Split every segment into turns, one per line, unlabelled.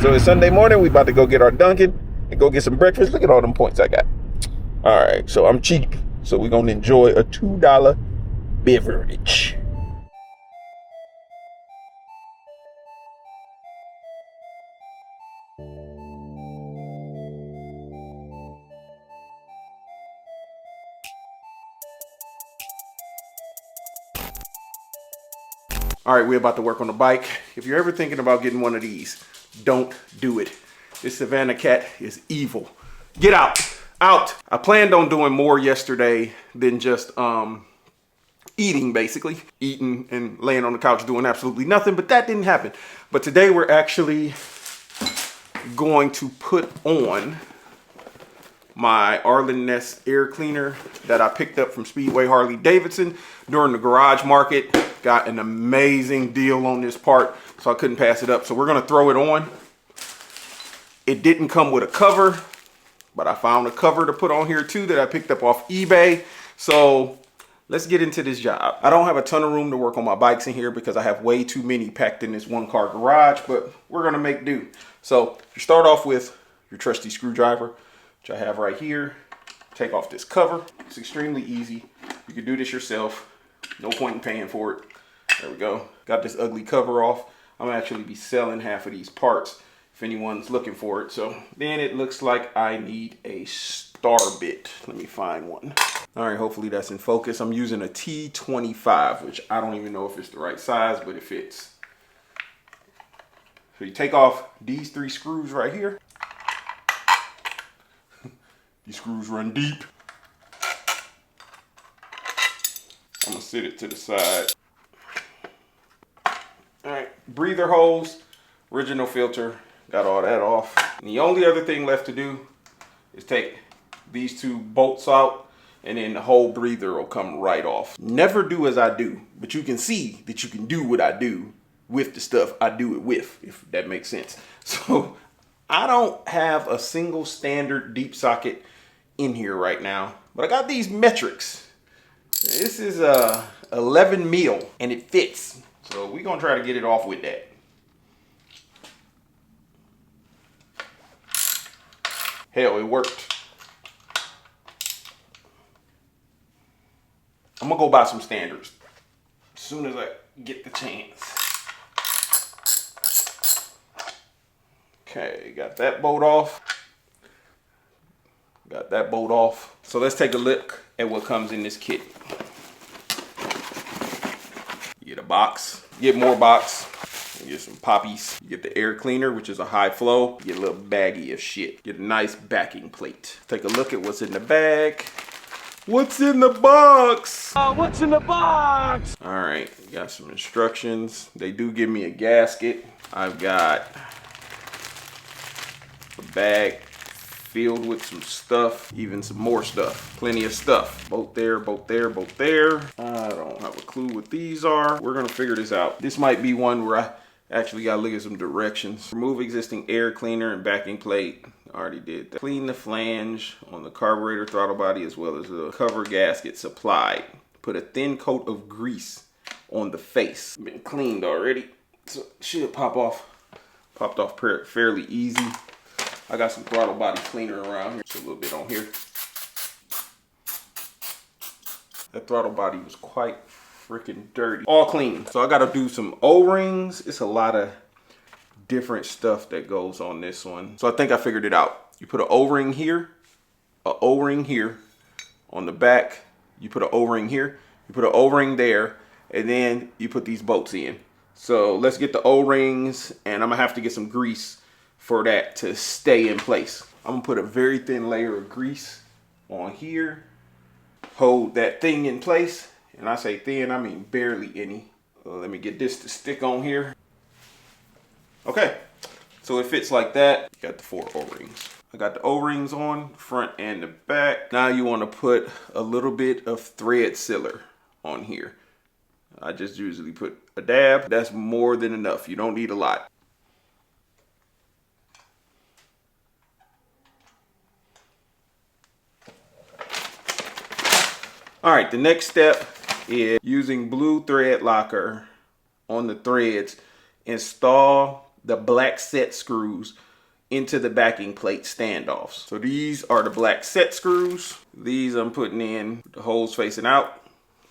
So it's Sunday morning. We about to go get our Dunkin' and go get some breakfast. Look at all them points I got. All right, so I'm cheap. So we're going to enjoy a $2 beverage. All right, we're about to work on the bike. If you're ever thinking about getting one of these, don't do it. This Savannah cat is evil. Get out, out. I planned on doing more yesterday than just eating, basically. Eating and laying on the couch doing absolutely nothing, but that didn't happen. But today we're actually going to put on my Arlen Ness air cleaner that I picked up from Speedway Harley-Davidson during the garage market. Got an amazing deal on this part, so I couldn't pass it up. So we're gonna throw it on. It didn't come with a cover, but I found a cover to put on here too that I picked up off eBay. So let's get into this job. I don't have a ton of room to work on my bikes in here because I have way too many packed in this one car garage, but we're gonna make do. So you start off with your trusty screwdriver, which I have right here. Take off this cover. It's extremely easy. You can do this yourself. No point in paying for it. There we go. Got this ugly cover off. I'm gonna actually be selling half of these parts if anyone's looking for it. So then it looks like I need a star bit. Let me find one. All right, hopefully that's in focus. I'm using a T25, which I don't even know if it's the right size, but it fits. So you take off these 3 screws right here. These screws run deep. I'm gonna sit it to the side. All right, breather hose, original filter, got all that off. And the only other thing left to do is take these 2 bolts out, and then the whole breather will come right off. Never do as I do, but you can see that you can do what I do with the stuff I do it with, if that makes sense. So I don't have a single standard deep socket in here right now, but I got these metrics. This is a 11 mil and it fits. So we're gonna try to get it off with that. Hell, it worked. I'm gonna go buy some standards as soon as I get the chance. Okay, got that bolt off. Got that bolt off. So let's take a look at what comes in this kit. You get a box, you get more box, you get some poppies, you get the air cleaner, which is a high flow, you get a little baggie of shit, get a nice backing plate. Take a look at what's in the bag. What's in the box?
What's in the box?
All right, got some instructions. They do give me a gasket. I've got a bag filled with some stuff, even some more stuff, plenty of stuff. Both there, both there, both there. I don't have a clue what these are. We're gonna figure this out. This might be one where I actually gotta look at some directions. Remove existing air cleaner and backing plate. I already did that. Clean the flange on the carburetor throttle body as well as the cover gasket supplied. Put a thin coat of grease on the face. Been cleaned already, so it should pop off. Popped off fairly easy. I got some throttle body cleaner around here. Just a little bit on here. That throttle body was quite freaking dirty. All clean. So I gotta do some O-rings. It's a lot of different stuff that goes on this one. So I think I figured it out. You put an O-ring here, an O-ring here. On the back, you put an O-ring here, you put an O-ring there, and then you put these bolts in. So let's get the O-rings, and I'm gonna have to get some grease for that to stay in place. I'm gonna put a very thin layer of grease on here, hold that thing in place, and I say thin, I mean barely any. Let me get this to stick on here. Okay, so it fits like that. Got the 4 O-rings. I got the O-rings on, front and the back. Now you wanna put a little bit of thread sealer on here. I just usually put a dab. That's more than enough. You don't need a lot. All right, the next step is using blue thread locker on the threads. Install the black set screws into the backing plate standoffs. So these are the black set screws. These I'm putting in with the holes facing out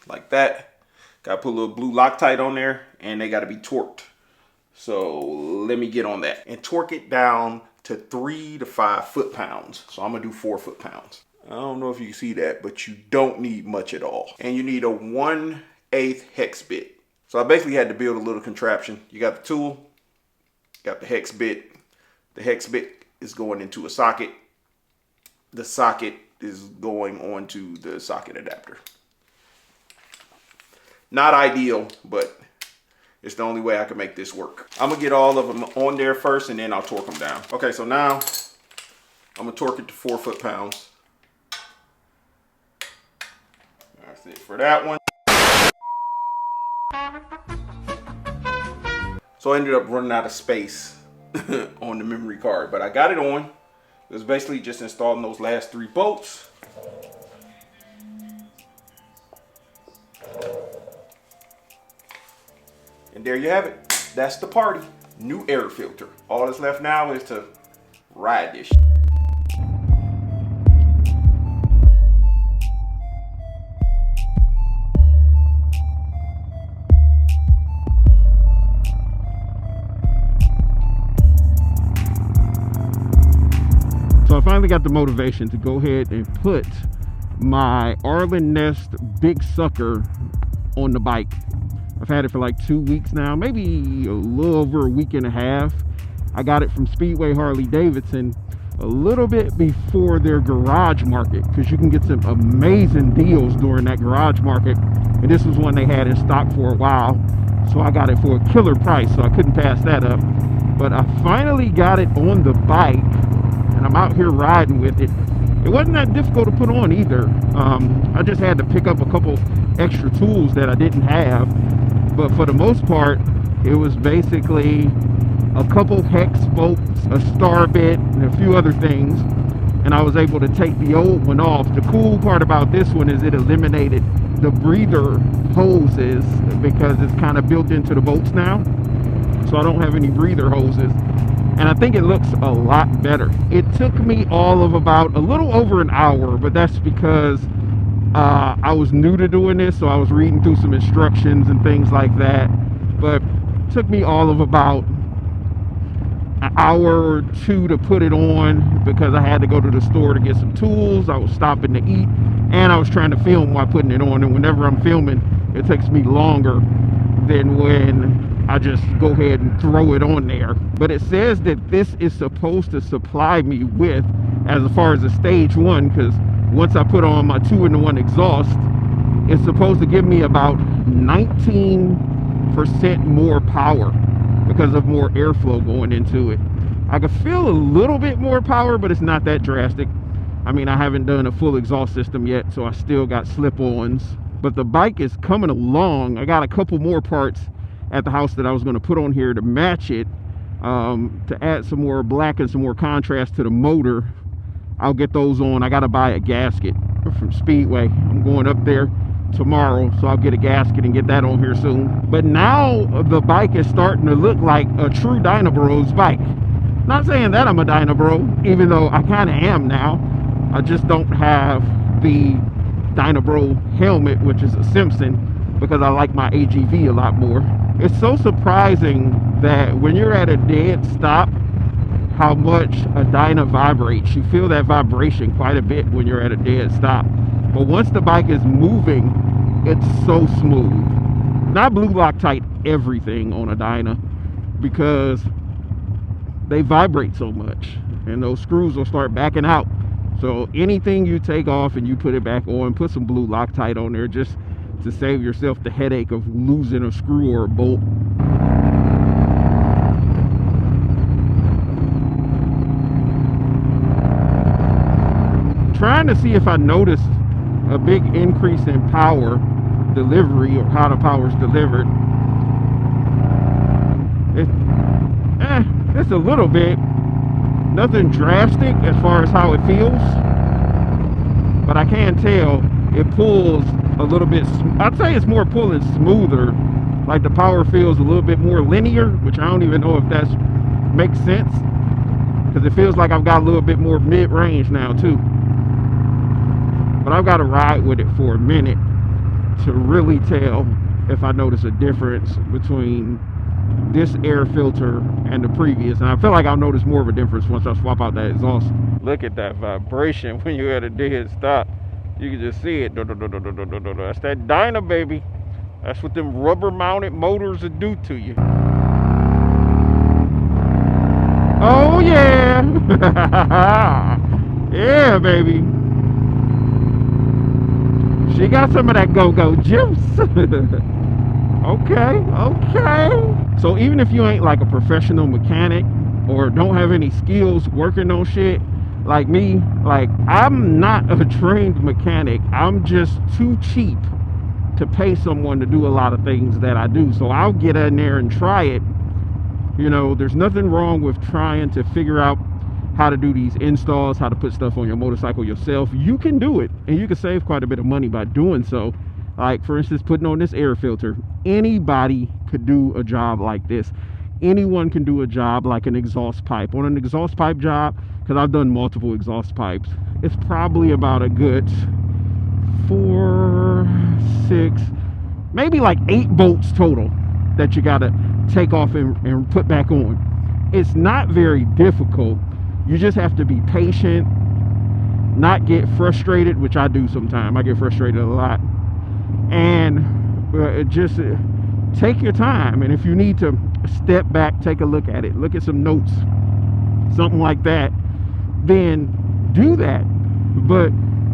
like that. Got to put a little blue Loctite on there, and they got to be torqued. So let me get on that and torque it down to 3 to 5 foot-pounds. So I'm gonna do 4 foot-pounds. I don't know if you can see that, but you don't need much at all. And you need a 1/8 hex bit. So I basically had to build a little contraption. You got the tool, got the hex bit. The hex bit is going into a socket. The socket is going onto the socket adapter. Not ideal, but it's the only way I can make this work. I'm gonna get all of them on there first, and then I'll torque them down. Okay, so now I'm gonna torque it to 4 foot-pounds. That's it for that one. So I ended up running out of space on the memory card, but I got it on. It was basically just installing those last 3 bolts. And there you have it. That's the party. New air filter. All that's left now is to ride this shit.
So I finally got the motivation to go ahead and put my Arlen Nest Big Sucker on the bike. I've had it for like 2 weeks now, maybe a little over a week and a half. I got it from Speedway Harley-Davidson a little bit before their garage market, because you can get some amazing deals during that garage market. And this was one they had in stock for a while. So I got it for a killer price, so I couldn't pass that up. But I finally got it on the bike, and I'm out here riding with it. It wasn't that difficult to put on either. I just had to pick up a couple extra tools that I didn't have. But for the most part, it was basically a couple hex spokes, a star bit, and a few other things. And I was able to take the old one off. The cool part about this one is it eliminated the breather hoses, because it's kind of built into the bolts now. So I don't have any breather hoses. And I think it looks a lot better. It took me all of about a little over an hour, but that's because I was new to doing this, so I was reading through some instructions and things like that. But it took me all of about an hour or 2 to put it on, because I had to go to the store to get some tools. I was stopping to eat, and I was trying to film while putting it on. And whenever I'm filming, it takes me longer than when I just go ahead and throw it on there. But it says that this is supposed to supply me with, as far as a stage 1, because once I put on my 2-in-1 exhaust, it's supposed to give me about 19% more power because of more airflow going into it. I can feel a little bit more power, but it's not that drastic. I mean, I haven't done a full exhaust system yet, so I still got slip-ons. But the bike is coming along. I got a couple more parts at the house that I was going to put on here to match it, to add some more black and some more contrast to the motor. I'll get those on. I got to buy a gasket from Speedway. I'm going up there tomorrow, so I'll get a gasket and get that on here soon. But now the bike is starting to look like a true Dyna Bros bike. Not saying that I'm a Dyna Bro, even though I kind of am now. I just don't have the Dyna Bro helmet, which is a Simpson, because I like my AGV a lot more. It's so surprising that when you're at a dead stop, how much a Dyna vibrates. You feel that vibration quite a bit when you're at a dead stop. But once the bike is moving, it's so smooth. Now I blue Loctite everything on a Dyna, because they vibrate so much, and those screws will start backing out. So anything you take off and you put it back on, put some blue Loctite on there, just to save yourself the headache of losing a screw or a bolt. Trying to see if I noticed a big increase in power delivery, or how the power is delivered. It's a little bit, nothing drastic as far as how it feels, but I can tell it pulls a little bit. I'd say it's more pulling smoother, like the power feels a little bit more linear, which I don't even know if that's makes sense, because it feels like I've got a little bit more mid-range now too. But I've got to ride with it for a minute to really tell if I notice a difference between this air filter and the previous. And I feel like I'll notice more of a difference once I swap out that exhaust. Look at that vibration when you're at a dead stop. You can just see it. That's that Dyna, baby. That's what them rubber mounted motors will do to you. Oh yeah. Yeah, baby. She got some of that go-go juice. Okay. So even if you ain't like a professional mechanic or don't have any skills working on shit like me, like I'm not a trained mechanic. I'm just too cheap to pay someone to do a lot of things that I do. So I'll get in there and try it. You know, there's nothing wrong with trying to figure out how to do these installs, how to put stuff on your motorcycle yourself. You can do it, and you can save quite a bit of money by doing so. Like, for instance, putting on this air filter. Anybody could do a job like this. Anyone can do a job like an exhaust pipe. On an exhaust pipe job, because I've done multiple exhaust pipes, it's probably about a good 4, 6, maybe like 8 bolts total that you gotta take off and put back on. It's not very difficult. You just have to be patient, not get frustrated, which I do sometimes. I get frustrated a lot. And just take your time. And if you need to step back, take a look at it, look at some notes, something like that, then do that. But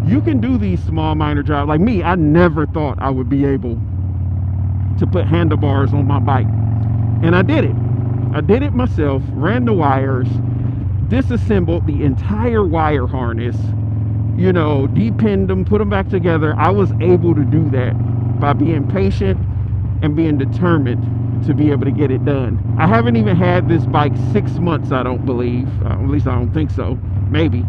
you can do these small minor jobs. Like me, I never thought I would be able to put handlebars on my bike. And I did it. I did it myself, ran the wires, disassembled the entire wire harness, you know, depinned them, put them back together. I was able to do that by being patient and being determined to be able to get it done. I haven't even had this bike 6 months, I don't believe. At least I don't think so. Maybe.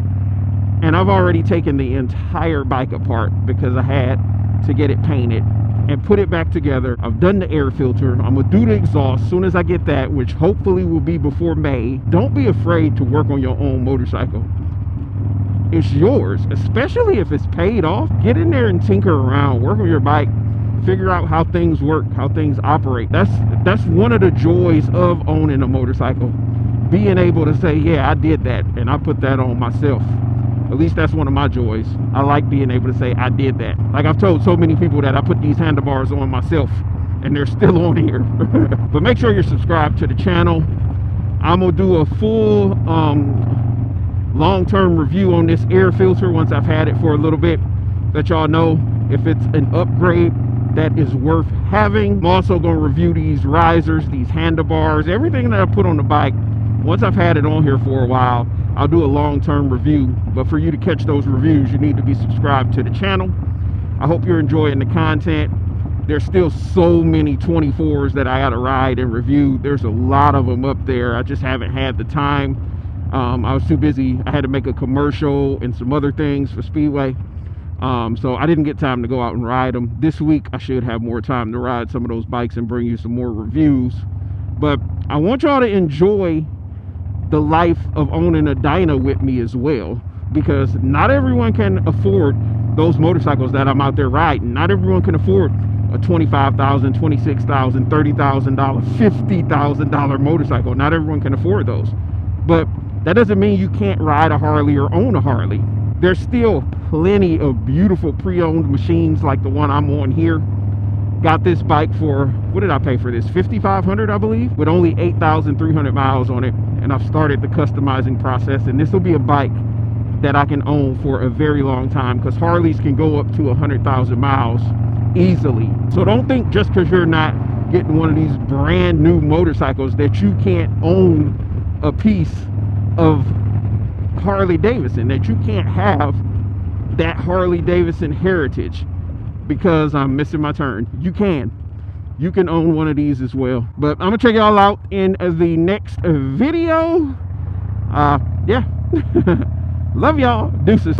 And I've already taken the entire bike apart because I had to get it painted and put it back together. I've done the air filter. I'm gonna do the exhaust as soon as I get that, which hopefully will be before May. Don't be afraid to work on your own motorcycle. It's yours, especially if it's paid off. Get in there and tinker around, work on your bike, figure out how things work, how things operate. That's one of the joys of owning a motorcycle. Being able to say, yeah, I did that and I put that on myself. At least that's one of my joys. I like being able to say I did that. Like I've told so many people that I put these handlebars on myself and they're still on here. But make sure you're subscribed to the channel. I'm gonna do a full long-term review on this air filter once I've had it for a little bit, let y'all know if it's an upgrade that is worth having. I'm also gonna review these risers, these handlebars, everything that I put on the bike. Once I've had it on here for a while, I'll do a long-term review. But for you to catch those reviews, you need to be subscribed to the channel. I hope you're enjoying the content. There's still so many 24s that I gotta ride and review. There's a lot of them up there. I just haven't had the time. I was too busy. I had to make a commercial and some other things for Speedway. So I didn't get time to go out and ride them. This week, I should have more time to ride some of those bikes and bring you some more reviews. But I want y'all to enjoy the life of owning a Dyna with me as well, because not everyone can afford those motorcycles that I'm out there riding. Not everyone can afford a $25,000, $26,000, $30,000, $50,000 motorcycle. Not everyone can afford those. But that doesn't mean you can't ride a Harley or own a Harley. There's still plenty of beautiful pre-owned machines like the one I'm on here. Got this bike for, what did I pay for this? $5,500, I believe, with only 8,300 miles on it. And I've started the customizing process, and this will be a bike that I can own for a very long time, because Harleys can go up to 100,000 miles easily. So don't think just because you're not getting one of these brand new motorcycles that you can't own a piece of Harley-Davidson, that you can't have that Harley-Davidson heritage because I'm missing my turn. You can own one of these as well. But I'm gonna check y'all out in the next video. Yeah. Love y'all. Deuces.